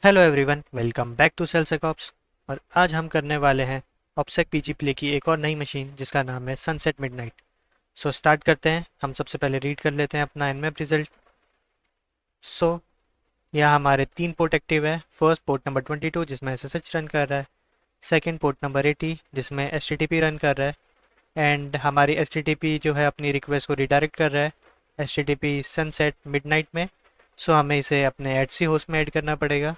Hello everyone, welcome back to सेल्सएकॉप्स। और आज हम करने वाले हैं ऑप्सेक पीजी प्ले की एक और नई मशीन जिसका नाम है सनसेट मिडनाइट। सो स्टार्ट करते हैं। हम सबसे पहले रीड कर लेते हैं अपना एनमैप रिजल्ट। सो यहाँ हमारे 3 पोर्ट एक्टिव है। फर्स्ट पोर्ट नंबर 22 जिसमें एसएसएच रन कर रहा है। सेकंड पोर्ट नंबर 80 जिसमें एचटीटीपी रन कर रहा है। एंड हमारी एचटीटीपी जो है अपनी रिक्वेस्ट को रिडायरेक्ट कर रहा है एचटीटीपी सनसेट मिडनाइट में। सो हमें इसे अपने एचसी होस्ट में ऐड करना पड़ेगा।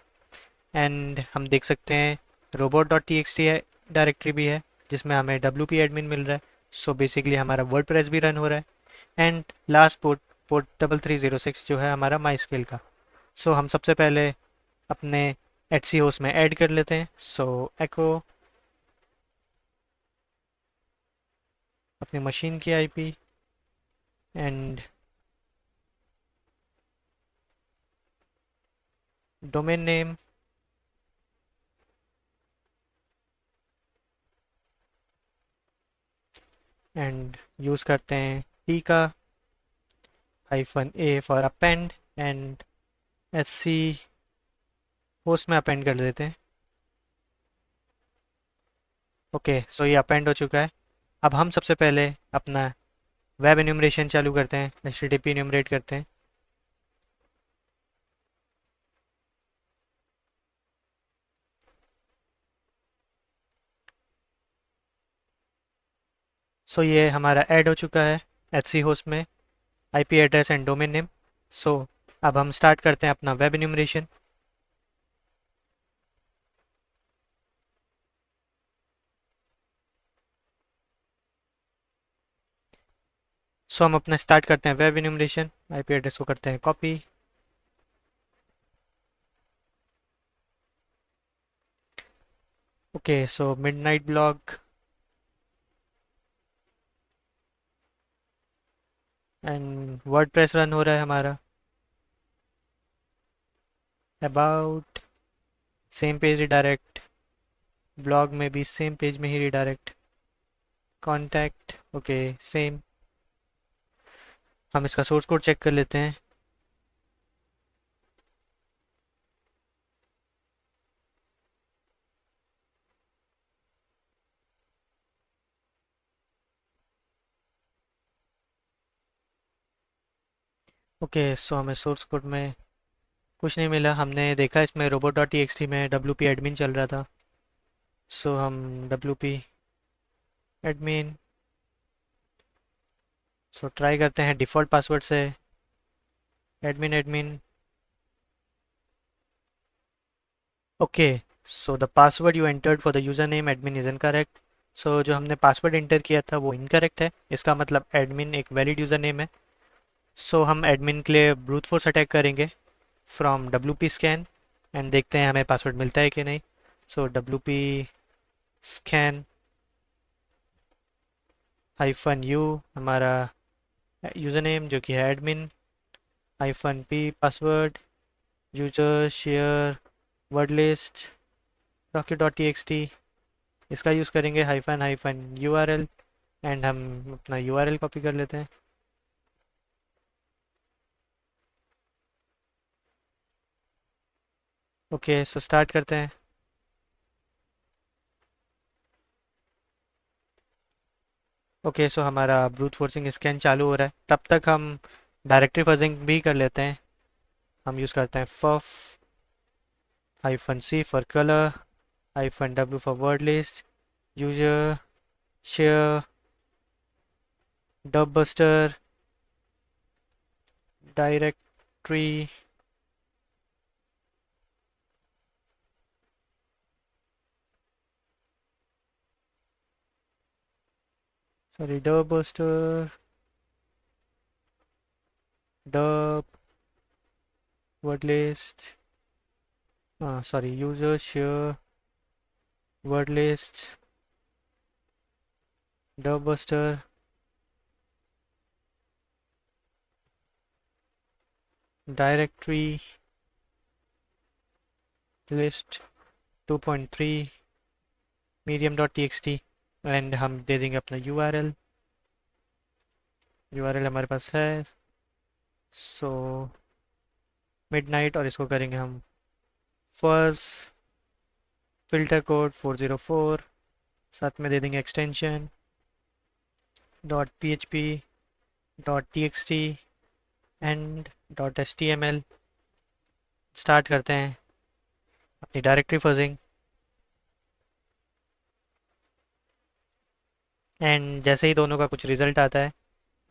एंड हम देख सकते हैं robot dot T X T directory भी है जिसमें हमें डब्ल्यू पी एडमिन मिल रहा है। सो बेसिकली हमारा वर्ड प्रेस भी रन हो रहा है। एंड लास्ट पोर्ट पोर्ट 3306 जो है हमारा माई स्केल का। सो हम सबसे पहले अपने एच सी होस्ट में ऐड कर लेते हैं। सो एको अपनी मशीन की IP and domain name and use करते हैं टी का -a for append and S C host में अपेंड कर देते हैं। ओके, सो ये अपेंड हो चुका है। अब हम सबसे पहले अपना वेब एन्यूमरेशन चालू करते हैं, एचटीटीपी एन्यूमरेट करते हैं। सो ये हमारा ऐड हो चुका है एचसी होस्ट में, IP address and domain name. So अब हम स्टार्ट करते हैं अपना वेब एन्यूमरेशन। सो हम अपना स्टार्ट करते हैं वेब एन्यूमरेशन। आईपी एड्रेस को करते हैं copy. Okay, so midnight blog and WordPress run हो रहा है हमारा। About same page redirect, blog में भी सेम पेज में ही रिडायरेक्ट। Contact okay same. हम इसका सोर्स कोड चेक कर लेते हैं। ओके, सो हमें सोर्स कोड में कुछ नहीं मिला। हमने देखा इसमें robot dot T X T में डब्ल्यू पी एडमिन चल रहा था। सो हम W P admin so try करते हैं डिफ़ॉल्ट पासवर्ड से admin admin. Okay, so the password you entered for the user name admin is incorrect. सो जो हमने पासवर्ड एंटर किया था वो इनकरेक्ट है। इसका मतलब एडमिन एक वैलिड यूज़र नेम है। सो हम एडमिन के लिए ब्रूट फोर्स अटैक करेंगे from W P scan and देखते हैं हमें पासवर्ड मिलता है कि नहीं। सो डब्ल्यू पी स्कैन -u हमारा यूज़र नेम जो कि है admin, -p password, user share word list rocket dot T X T. इसका यूज़ करेंगे --यूआरएल एंड हम अपना यूआरएल कॉपी कर लेते हैं। ओके, सो स्टार्ट करते हैं। ओके, सो हमारा ब्रूट फोर्सिंग स्कैन चालू हो रहा है। तब तक हम डायरेक्टरी फजिंग भी कर लेते हैं। हम यूज़ करते हैं puff -c for colour, -w for word list, user share dub buster directory. Sorry, dub buster dub word list, sorry user share word list dub buster directory list 2.3 medium dot T X T. And हम दे देंगे अपना URL. URL हमारे पास है। सो midnight और इसको करेंगे हम first filter code 404, साथ में दे देंगे extension dot P H P dot T X T and dot H T M L. Start करते हैं अपनी डायरेक्टरी फजिंग एंड जैसे ही दोनों का कुछ रिजल्ट आता है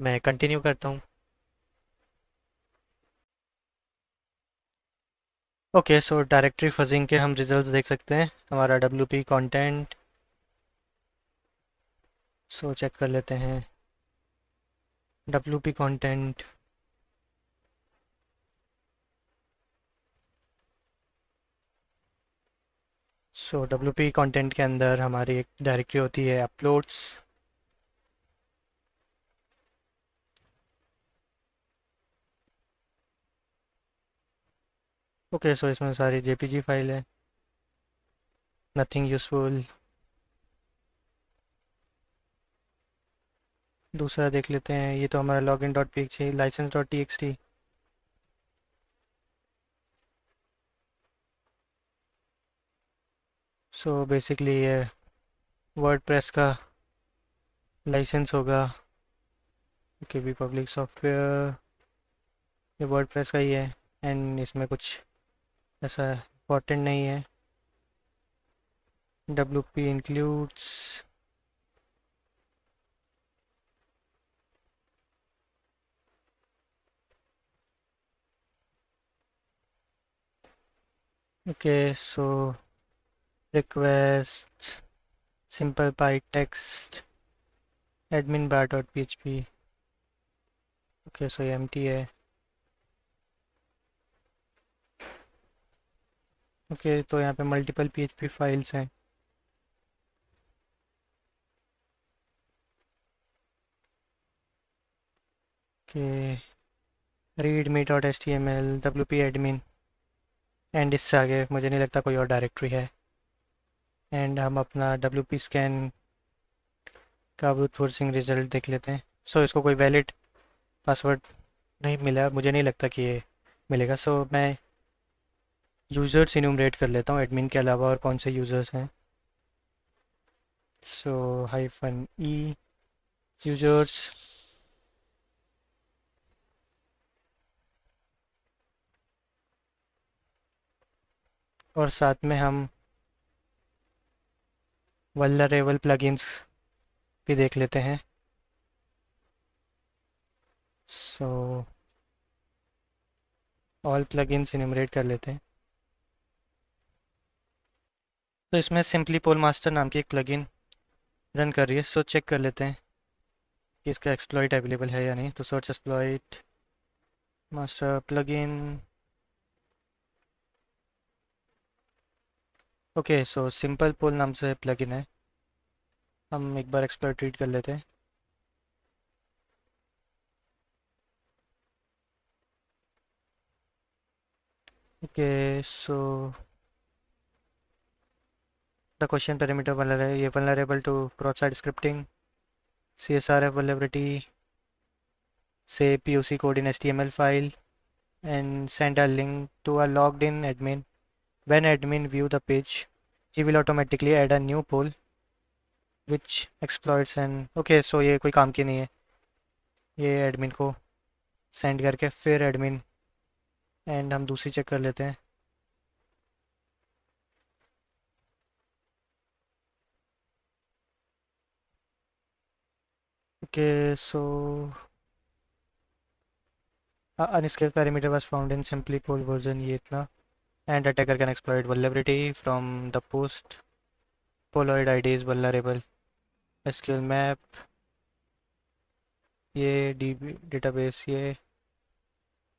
मैं कंटिन्यू करता हूँ। ओके, सो डायरेक्टरी फजिंग के हम रिजल्ट्स देख सकते हैं। हमारा W P content, so check कर लेते हैं W P content. So W P content के अंदर हमारी एक डायरेक्टरी होती है अपलोड्स। ओके, सो इसमें सारी जेपीजी फाइल है, नथिंग यूजफुल। दूसरा देख लेते हैं, ये तो हमारा login dot P X license dot T X T. So basically ये वर्डप्रेस का लाइसेंस होगा। ओके, भी पब्लिक सॉफ्टवेयर, ये वर्डप्रेस का ही है एंड इसमें कुछ ऐसा इम्पोर्टेंट नहीं है। W P includes, okay, so request simple pie text admin bar dot P H P. Okay, so ये एम्प्टी है। ओके, तो यहाँ पे multiple P H P files हैं। Okay, read me dot H T M L W P admin and इससे आगे मुझे नहीं लगता कोई और डायरेक्टरी है। एंड हम अपना डब्ल्यू पी स्कैन का ब्रूट फोर्सिंग रिजल्ट देख लेते हैं। सो इसको कोई वैलिड पासवर्ड नहीं मिला, मुझे नहीं लगता कि ये मिलेगा। सो मैं यूज़र्स इन्यूमरेट कर लेता हूँ एडमिन के अलावा और कौन से यूज़र्स हैं। सो हाइफन ई यूज़र्स, और साथ में हम वल्नरेबल प्लगइन्स भी देख लेते हैं। सो ऑल प्लगइन्स इन्यूमरेट कर लेते हैं। तो इसमें सिंपली पोल मास्टर नाम की एक प्लगइन रन कर रही है। सो चेक कर लेते हैं कि इसका एक्सप्लॉइट अवेलेबल है या नहीं। तो search exploit master plugin. Okay, so simple poll नाम से प्लगइन है। हम एक बार एक्सप्लॉइट रीड कर लेते हैं। Okay, so the question parameter ये vulnerable to cross site scripting, CSRF vulnerability, say POC code in HTML file, and send a link to a logged in admin. When admin view the page, he will automatically add a new poll which exploits an okay, so ये कोई काम की नहीं है। ये admin को send करके फिर एडमिन एंड हम दूसरी चेक कर लेते हैं। Okay, so unescaped parameter was found in simply poll version, ये इतना। and attacker can exploit vulnerability from the post poloid id is vulnerable SQL map, ये DB database, ये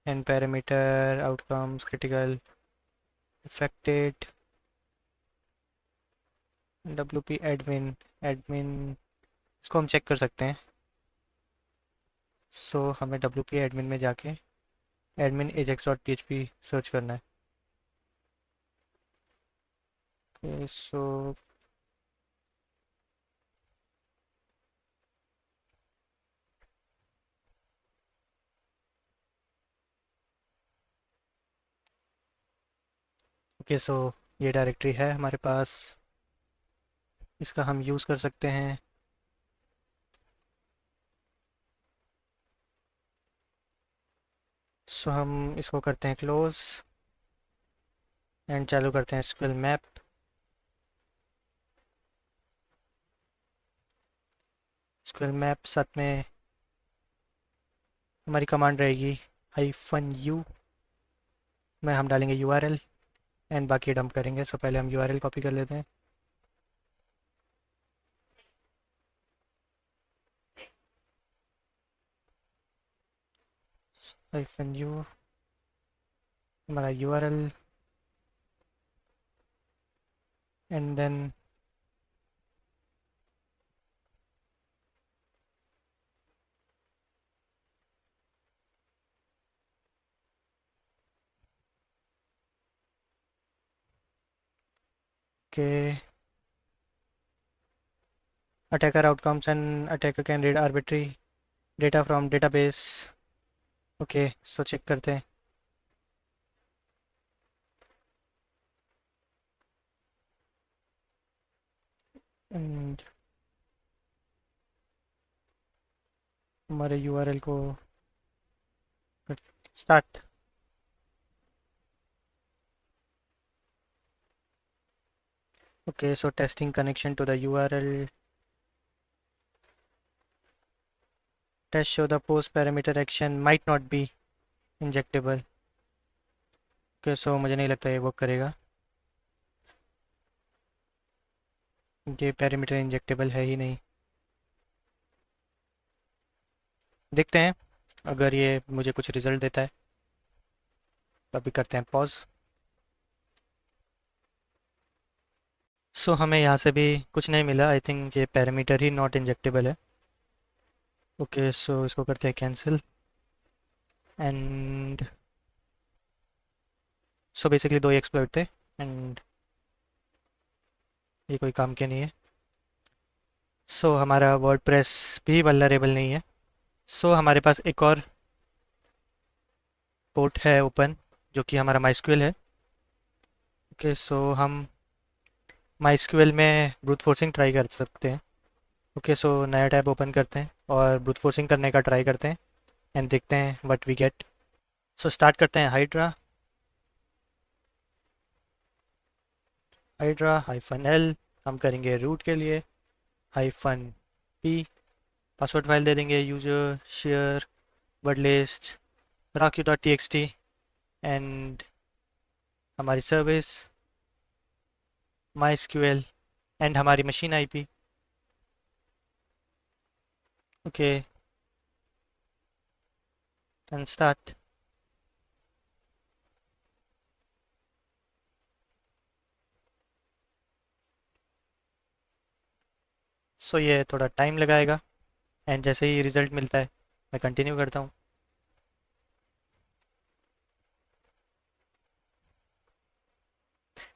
and parameter outcomes critical affected WP admin admin, इसको हम check कर सकते हैं। सो हमें WP admin में जाके admin ajax.php सर्च करना है। सो ओके, सो ये डायरेक्टरी है हमारे पास, इसका हम यूज़ कर सकते हैं। सो हम इसको करते हैं क्लोज एंड चालू करते हैं एसक्यूएल मैप। एसक्यूएल मैप साथ में हमारी कमांड रहेगी -u में हम डालेंगे यूआरएल एंड बाकी डंप करेंगे। सो पहले हम यूआरएल कॉपी कर लेते हैं। -u हमारा यूआरएल एंड देन के attacker outcomes and attacker can read arbitrary data from database। Okay, so check करते हैं। एंड हमारे यूआरएल को start. Okay, so testing connection to the URL. Test show the post parameter action might not be injectable. Okay, so मुझे नहीं लगता ये work करेगा, ये पैरामीटर इंजेक्टेबल है ही नहीं। देखते हैं अगर ये मुझे कुछ रिजल्ट देता है। अभी करते हैं पॉज। सो हमें यहाँ से भी कुछ नहीं मिला। आई थिंक ये पैरामीटर ही नॉट इंजेक्टेबल है। ओके, सो इसको करते हैं कैंसिल एंड सो बेसिकली दो ही एक्सप्लॉइट थे एंड ये कोई काम के नहीं है। सो हमारा वर्डप्रेस भी वल्नरेबल नहीं है। सो हमारे पास एक और पोर्ट है ओपन, जो कि हमारा माइस्क्यूएल है। ओके, सो हम माइस्क्यूएल में ब्रूट फोर्सिंग ट्राई कर सकते हैं। ओके, सो नया टैब ओपन करते हैं और ब्रूट फोर्सिंग करने का ट्राई करते हैं एंड देखते हैं what we get. So start करते हैं हाइड्रा। हाइड्रा -l हम करेंगे रूट के लिए, -p पासवर्ड फाइल दे देंगे user share word list rocky.txt and हमारी सर्विस MySQL एंड हमारी machine IP. Okay, and start. So ये थोड़ा टाइम लगाएगा एंड जैसे ही रिज़ल्ट मिलता है मैं कंटिन्यू करता हूँ।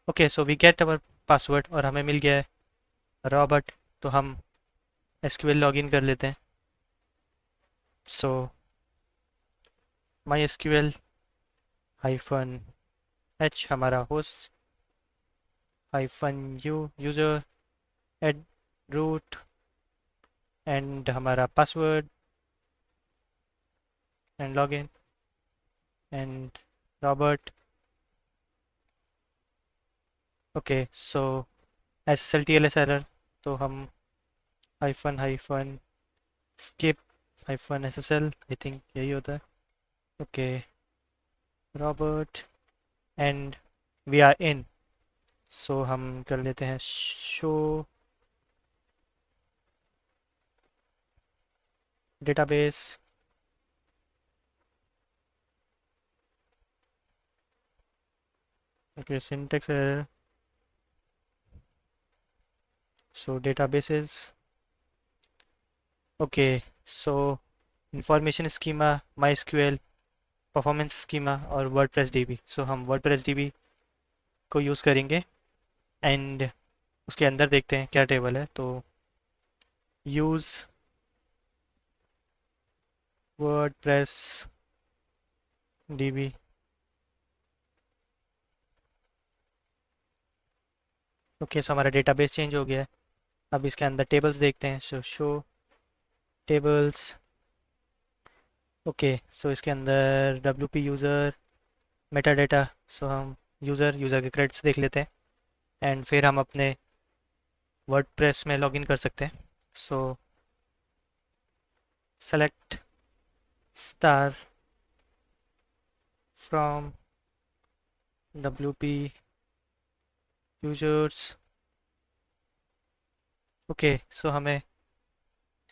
Okay, so we get our password और हमें मिल गया है रॉबर्ट। तो हम एसक्यूएल लॉगिन कर लेते हैं। सो MySQL -h हमारा host, -u user add root and हमारा password and login and Robert. Okay, so SSL TLS error, तो हम हाइफन स्किप -SSL, आई थिंक यही होता है। Okay, Robert and we are in. So हम कर लेते हैं show database. Okay, syntax error. So databases. Okay, so information schema, MySQL, performance schema और वर्डप्रेस डीबी। सो हम वर्डप्रेस डीबी को यूज़ करेंगे एंड उसके अंदर देखते हैं क्या टेबल है। तो यूज़ वर्डप्रेस डीबी। ओके, सो हमारा डेटाबेस चेंज हो गया है। अब इसके अंदर टेबल्स देखते हैं। Show tables. ओके, सो इसके अंदर WP यूज़र मेटा डेटा। सो हम यूज़र के क्रेडिट्स देख लेते हैं एंड फिर हम अपने वर्डप्रेस में लॉगिन कर सकते हैं। So select star from WP users. Okay, so हमें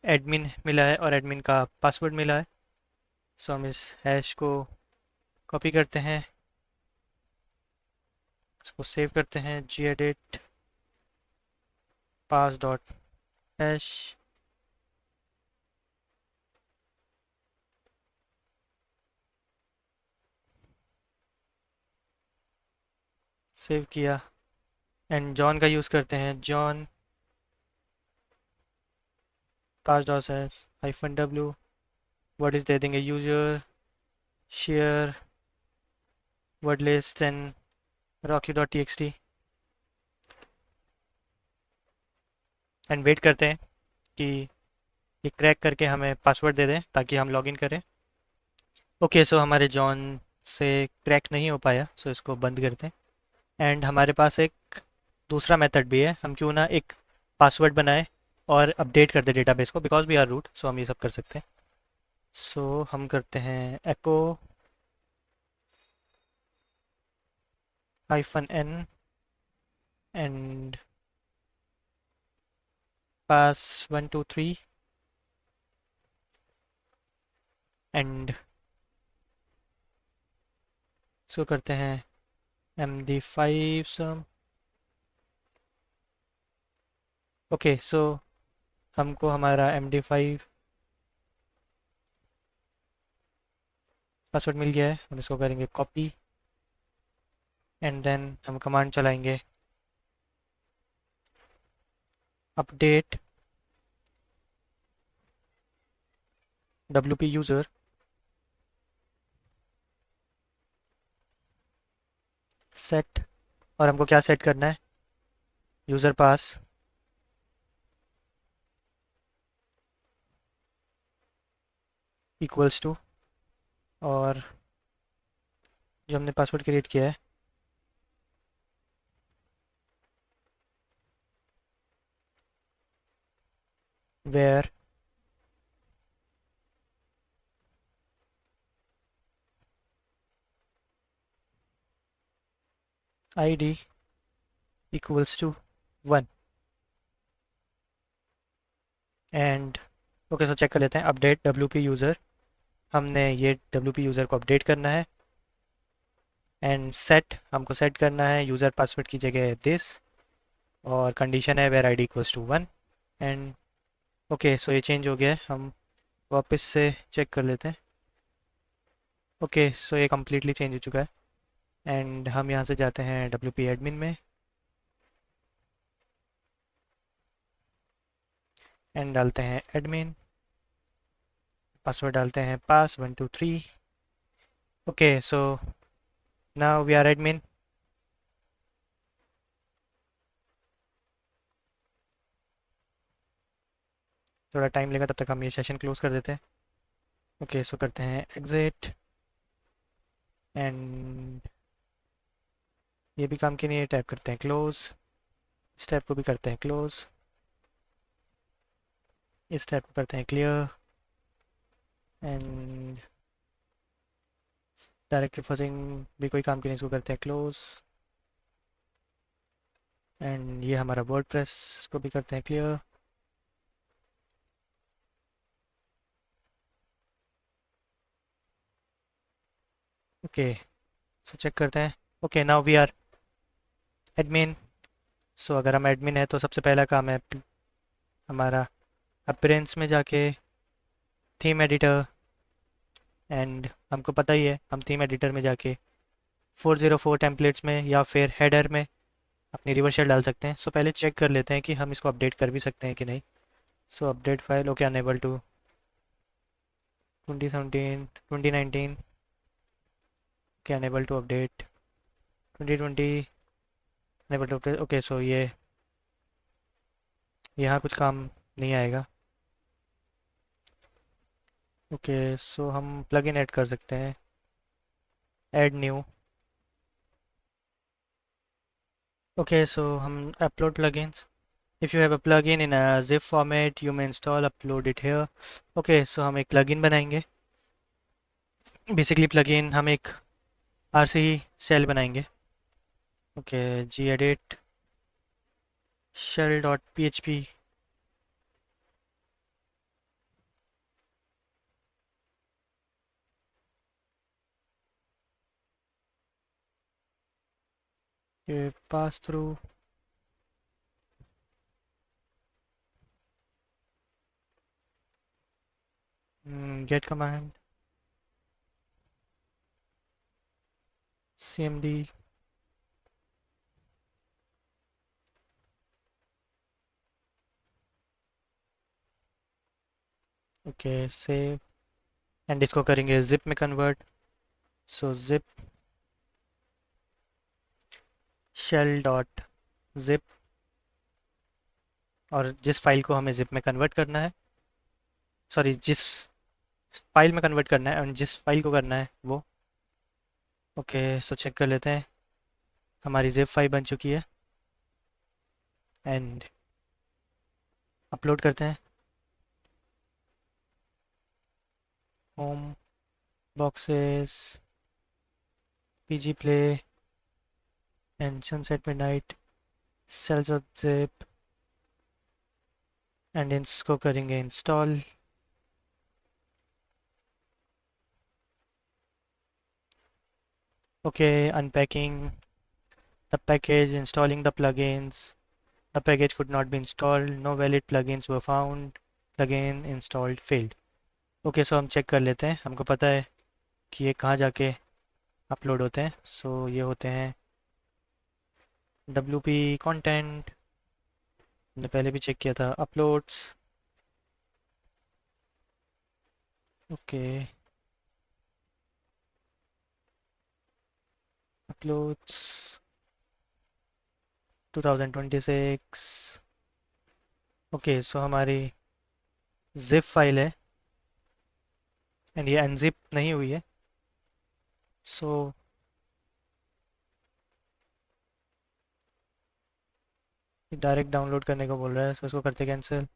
एडमिन मिला है और एडमिन का पासवर्ड मिला है। सो हम इस हैश को कॉपी करते हैं, इसको सेव करते हैं। gedit pass dot hash. Save किया एंड जॉन का यूज़ करते हैं। John pass dot hash -w word is दे देंगे user share word list and rocky.txt and wait करते हैं कि ये क्रैक करके हमें पासवर्ड दे दें ताकि हम लॉगिन करें। ओके, सो हमारे जॉन से क्रैक नहीं हो पाया, सो इसको बंद करते हैं। एंड हमारे पास एक दूसरा मेथड भी है। हम क्यों ना एक पासवर्ड बनाए और अपडेट कर दे डेटाबेस को, बिकॉज वी आर रूट, सो हम ये सब कर सकते हैं। सो हम करते हैं एको -n and pass 123 and so करते हैं MD5 सम। ओके, सो हमको हमारा MD5 पासवर्ड मिल गया है। हम इसको करेंगे कॉपी एंड देन हम कमांड चलाएंगे अपडेट WP यूज़र सेट। और हमको क्या सेट करना है? यूज़र पास इक्वल्स टू, और जो हमने पासवर्ड क्रिएट किया है where ID equals to 1 and okay, so check कर लेते हैं। अपडेट WP यूज़र, हमने ये WP यूज़र को अपडेट करना है। एंड सेट, हमको सेट करना है यूज़र पासवर्ड की जगह दिस, और कंडीशन है where ID equals to 1 and okay, so ये चेंज हो गया है। हम वापस से चेक कर लेते हैं। ओके, सो ये कम्प्लीटली चेंज हो चुका है। एंड हम यहाँ से जाते हैं WP एडमिन में एंड डालते हैं एडमिन, पासवर्ड डालते हैं pass 123। Okay, so now we are admin. थोड़ा टाइम लेगा, तब तक हम ये सेशन क्लोज कर देते हैं। ओके, सो करते हैं एग्जिट एंड ये भी काम की नहीं है, टाइप करते हैं क्लोज। इस टाइप को भी करते हैं क्लोज, इस टाइप को करते हैं क्लियर एंड डायरेक्टरी फॉसिंग भी कोई काम की नहीं, इसको करते हैं क्लोज एंड ये हमारा वर्डप्रेस को भी करते हैं क्लियर। ओके, सो चेक करते हैं। Okay, now we are admin. So अगर हम एडमिन है तो सबसे पहला काम है हमारा अपीयरेंस में जाके थीम एडिटर, एंड हमको पता ही है हम थीम एडिटर में जाके 404 टेम्पलेट्स में या फिर हेडर में अपनी रिवर्स शेल डाल सकते हैं। सो पहले चेक कर लेते हैं कि हम इसको अपडेट कर भी सकते हैं कि नहीं। So update file, okay, enable to 2017 2019, okay, enable to update 2020 नहीं बट ओके सो ये यहाँ कुछ काम नहीं आएगा। ओके सो हम प्लगइन ऐड कर सकते हैं। Add new. ओके सो हम upload plugins. If you have a plugin in a zip format, you may install, upload it here. Okay so हम एक plugin बनाएंगे। बेसिकली plugin हम एक RC शेल बनाएंगे। Okay gedit shell.php। ये pass through get command cmd। Okay save and इसको करेंगे zip में कन्वर्ट। सो zip shell डॉट zip, और जिस फाइल को हमें zip में कन्वर्ट करना है, सॉरी जिस फाइल में कन्वर्ट करना है और जिस फाइल को करना है वो। ओके सो चेक कर लेते हैं। हमारी zip फाइल बन चुकी है एंड अपलोड करते हैं। Home boxes pg play and sunset midnight cells of zip and इसको करेंगे install. Okay unpacking the package, installing the plugins. The package could not be installed. No valid plugins were found. Plugin installed failed. Okay so हम check कर लेते हैं। हमको पता है कि ये कहाँ जाके अपलोड होते हैं। सो ये होते हैं WP कंटेंट। हमने पहले भी चेक किया था। Uploads. Okay uploads 2026। Okay so हमारी zip फाइल है एंड ये अनजिप नहीं हुई है। सो डायरेक्ट डाउनलोड करने को बोल रहा है, सो इसको करते कैंसिल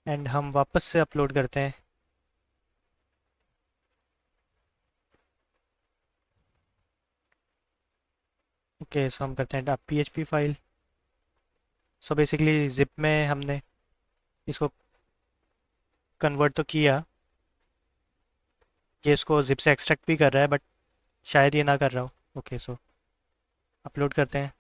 एंड हम वापस से अपलोड करते हैं। ओके सो हम करते हैं PHP file. So basically zip में हमने इसको कन्वर्ट तो किया, ये इसको जिप से एक्सट्रैक्ट भी कर रहा है बट शायद ये ना कर रहा हो। ओके सो अपलोड करते हैं।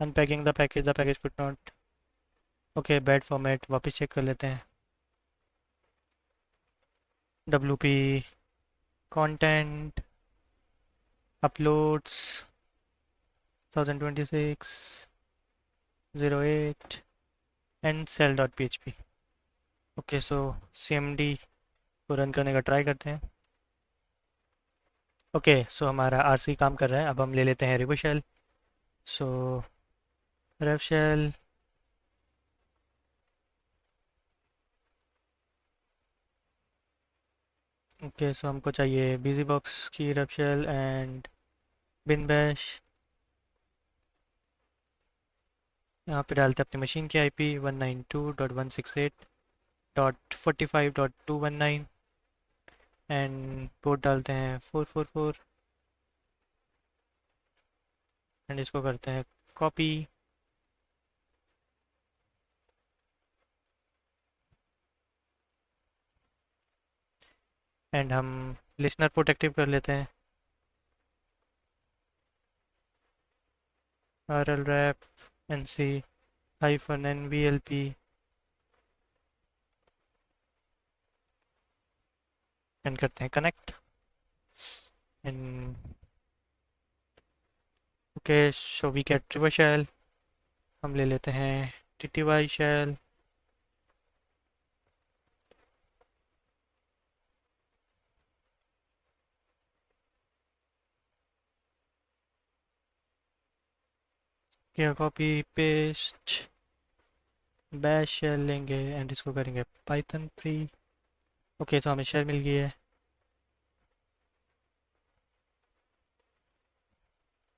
Unpacking the package could not. Okay bad format, वापस चेक कर लेते हैं। WP content uploads 2026 08 and cell.php। Okay so CMD को रन करने का ट्राई करते हैं। ओके सो हमारा RC काम कर रहा है। अब हम ले लेते हैं रिबो शेल। सो रेव शेल ओके सो हमको चाहिए बिजी बॉक्स की रेव शेल एंड बिन बैश। यहाँ पे डालते हैं अपनी मशीन की IP 192.168.45.219 एंड पोर्ट डालते हैं 444 एंड इसको करते हैं कॉपी एंड हम लिसनर पोर्ट एक्टिव कर लेते हैं। rlrap nc -nvlp एंड करते हैं connect and okay so we get reverse shell. हम ले लेते हैं TTY शेल क्या कॉपी पेस्ट बैश शेल लेंगे एंड इसको करेंगे पाइथन फ्री। ओके, तो हमें शेल मिल गई है।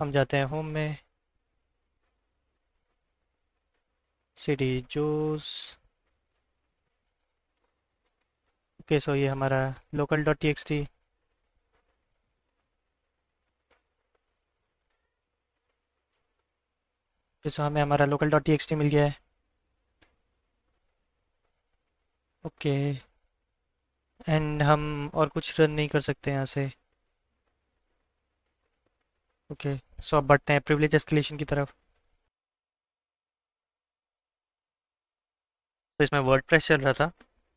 हम जाते हैं होम में, cd जोस। ओके, सो ये हमारा local dot T X T. So हमें हमारा local dot T X T मिल गया है। ओके, एंड हम और कुछ रन नहीं कर सकते यहाँ से। ओके, सो अब बढ़ते हैं प्रिविलेज एस्केलेशन की तरफ। तो इसमें वर्डप्रेस चल रहा था,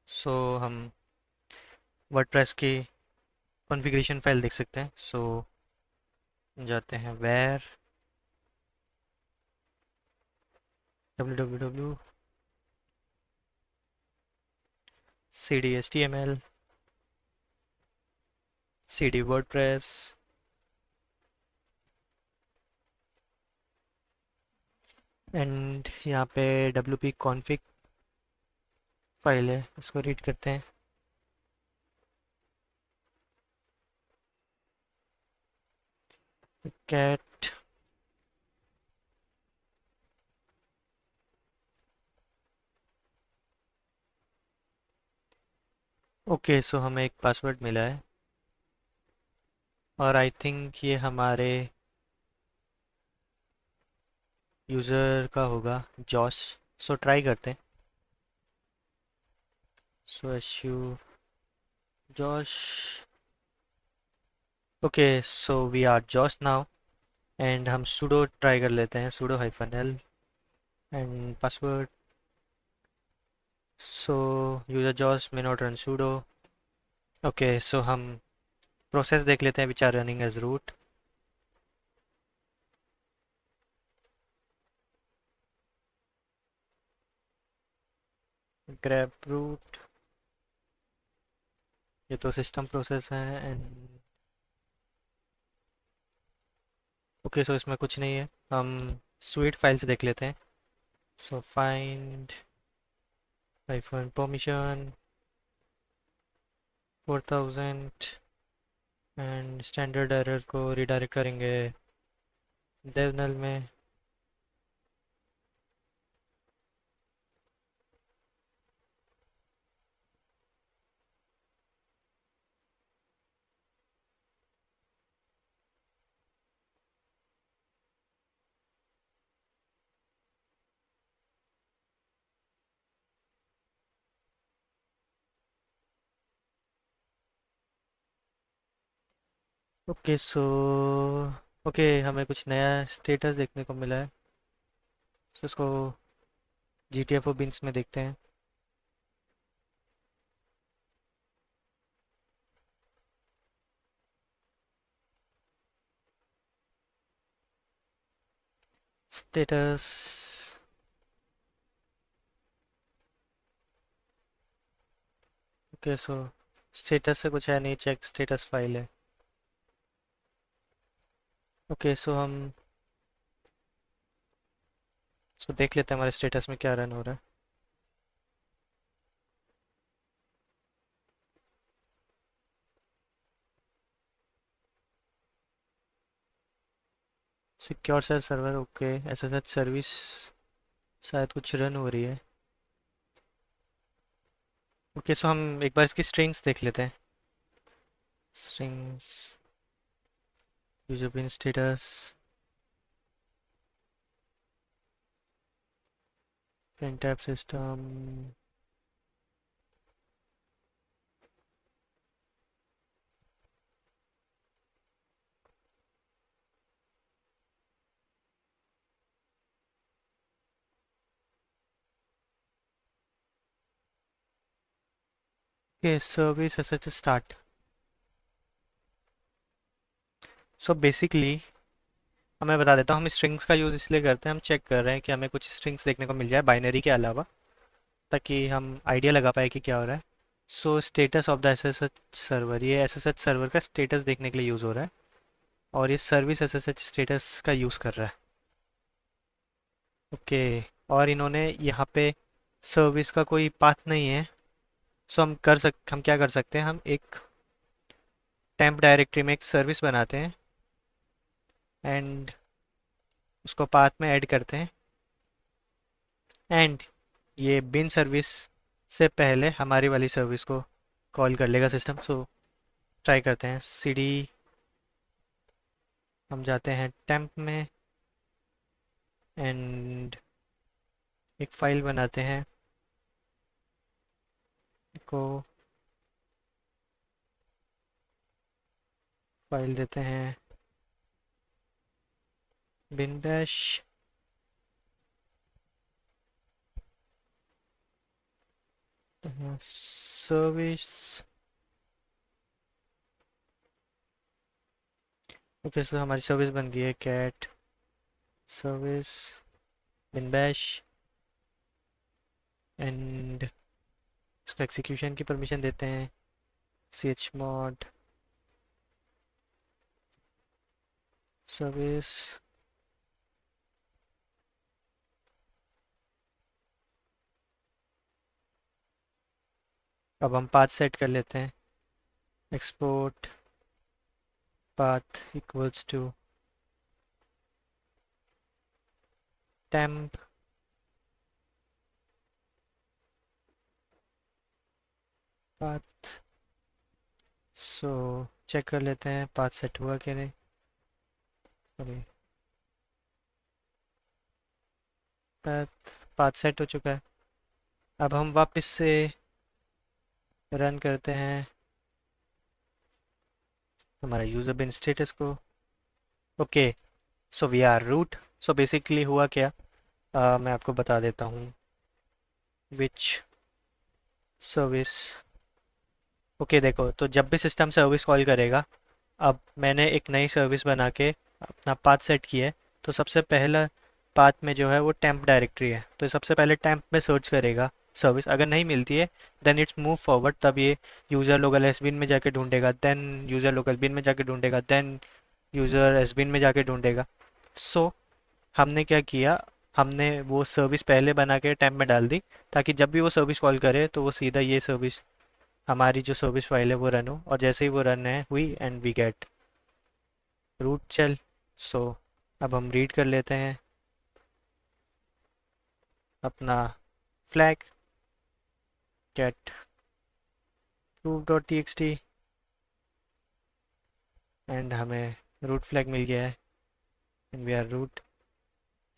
सो हम वर्डप्रेस की कॉन्फ़िगरेशन फाइल देख सकते हैं। सो जाते हैं var www cd html cd wordpress and यहाँ पे wp config फाइल है, इसको रीड करते हैं। कैट ओके, सो हमें एक पासवर्ड मिला है और आई थिंक ये हमारे यूज़र का होगा, जॉस। सो ट्राई करते हैं। So SU Josh. Okay, so we are Josh now and हम sudo ट्राई कर लेते हैं, sudo hyphen l and password. So user Josh may not run sudo। Okay, so हम प्रोसेस देख लेते हैं which are running as root. Grep root, ये तो सिस्टम प्रोसेस है एंड ओके, सो इसमें कुछ नहीं है। हम स्वीट फाइल्स देख लेते हैं। So find hyphen permission 4000 and standard error को रिडायरेक्ट करेंगे devnull में। ओके, सो ओके, हमें कुछ नया स्टेटस देखने को मिला है। सो इसको GTFO बिन्स में देखते हैं। स्टेटस ओके, सो स्टेटस से कुछ है नहीं, चेक स्टेटस फाइल है। ओके, सो हम सो देख लेते हैं हमारे स्टेटस में क्या रन हो रहा है। Secure shell server, okay. SSH service शायद कुछ रन हो रही है। ओके, सो हम एक बार इसकी स्ट्रिंग्स देख लेते हैं। Strings user bin status printf system. Okay, service SSH start. So basically मैं बता देता हूँ, हम स्ट्रिंग्स का यूज़ इसलिए करते हैं, हम चेक कर रहे हैं कि हमें कुछ स्ट्रिंग्स देखने को मिल जाए बाइनरी के अलावा, ताकि हम आइडिया लगा पाए कि क्या हो रहा है। So status of the SSH server, ये SSH सर्वर का स्टेटस देखने के लिए यूज़ हो रहा है और ये सर्विस SSH स्टेटस का यूज़ कर रहा है। ओके। और इन्होंने यहाँ पे सर्विस का कोई पाथ नहीं है। सो हम क्या कर सकते हैं, हम एक टेम्प डायरेक्टरी में एक सर्विस बनाते हैं एंड उसको पाथ में ऐड करते हैं। एंड ये बिन सर्विस से पहले हमारी वाली सर्विस को कॉल कर लेगा सिस्टम। सो ट्राई करते हैं cd, हम जाते हैं टेम्प में एंड एक फ़ाइल बनाते हैं को, फाइल देते हैं bin bash service. Okay, so हमारी सर्विस बन गई है cat service bin bash and इसको एग्जीक्यूशन की परमिशन देते हैं chmod सर्विस। अब हम पाथ सेट कर लेते हैं, export path equals to temp path। So check कर लेते हैं पाथ सेट हुआ कि नहीं। सॉरी, पाथ सेट हो चुका है। अब हम वापस से रन करते हैं हमारा यूज़र बिन स्टेटस को। Okay, so we are root. So basically हुआ क्या, मैं आपको बता देता हूँ विच सर्विस। ओके देखो, तो जब भी सिस्टम सर्विस कॉल करेगा, अब मैंने एक नई सर्विस बना के अपना पाथ सेट किया है। तो सबसे पहला पाथ में जो है वो टेम्प डायरेक्टरी है, तो सबसे पहले टेम्प में सर्च करेगा सर्विस। अगर नहीं मिलती है देन इट्स मूव फॉरवर्ड, तब ये यूज़र लोकल एसबिन में जाके ढूंढेगा, देन यूज़र लोकल बिन में जाके ढूंढेगा, देन यूज़र एसबिन में जाके ढूंढेगा। सो हमने क्या किया, हमने वो सर्विस पहले बना के टेम्प में डाल दी, ताकि जब भी वो सर्विस कॉल करे तो वो सीधा ये सर्विस, हमारी जो सर्विस फाइल है वो रन हो। और जैसे ही वो रन है हुई एंड वी गेट रूट चल। सो अब हम रीड कर लेते हैं अपना फ्लैग गेट proof.txt एंड हमें रूट फ्लैग मिल गया है एंड वी आर रूट।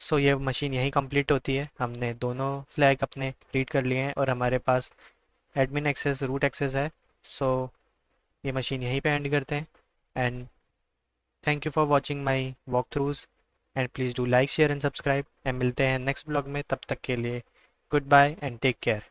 सो ये मशीन यहीं कंप्लीट होती है। हमने दोनों फ्लैग अपने रीड कर लिए हैं और हमारे पास एडमिन एक्सेस रूट एक्सेस है। सो ये मशीन यहीं पे एंड करते हैं and thank you for watching my walkthroughs and please do like share and subscribe and मिलते हैं नेक्स्ट ब्लॉग में। तब तक के लिए goodbye and take care.